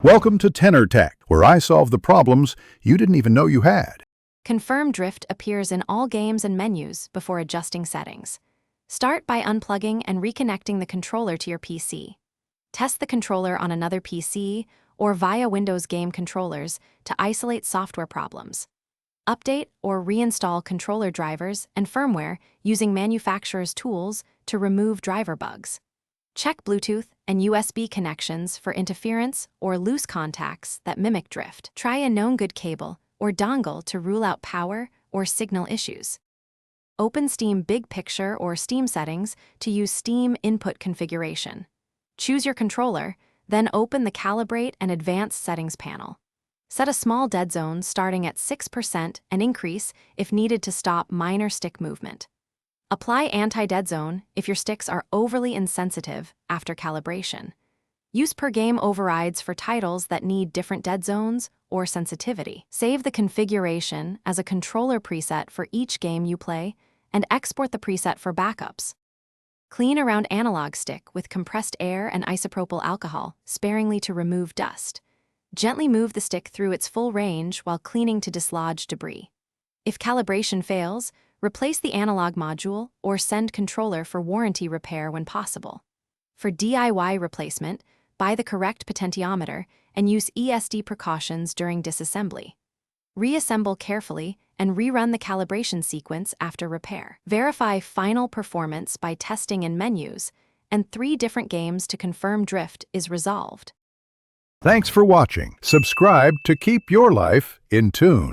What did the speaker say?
Welcome to Tenor Tech, where I solve the problems you didn't even know you had. Confirm drift appears in all games and menus before adjusting settings. Start by unplugging and reconnecting the controller to your PC. Test the controller on another PC or via Windows game controllers to isolate software problems. Update or reinstall controller drivers and firmware using manufacturer's tools to remove driver bugs. Check Bluetooth and USB connections for interference or loose contacts that mimic drift. Try a known good cable or dongle to rule out power or signal issues. Open Steam Big Picture or Steam Settings to use Steam input configuration. Choose your controller, then open the Calibrate and Advanced Settings panel. Set a small dead zone starting at 6% and increase if needed to stop minor stick movement. Apply anti-dead zone if your sticks are overly insensitive after calibration. Use per-game overrides for titles that need different dead zones or sensitivity. Save the configuration as a controller preset for each game you play and export the preset for backups. Clean around analog stick with compressed air and isopropyl alcohol sparingly to remove dust. Gently move the stick through its full range while cleaning to dislodge debris. If calibration fails, replace the analog module or send controller for warranty repair when possible. For DIY replacement, buy the correct potentiometer and use ESD precautions during disassembly. Reassemble carefully and rerun the calibration sequence after repair. Verify final performance by testing in menus, and 3 different games to confirm drift is resolved. Thanks for watching. Subscribe to keep your life in tune.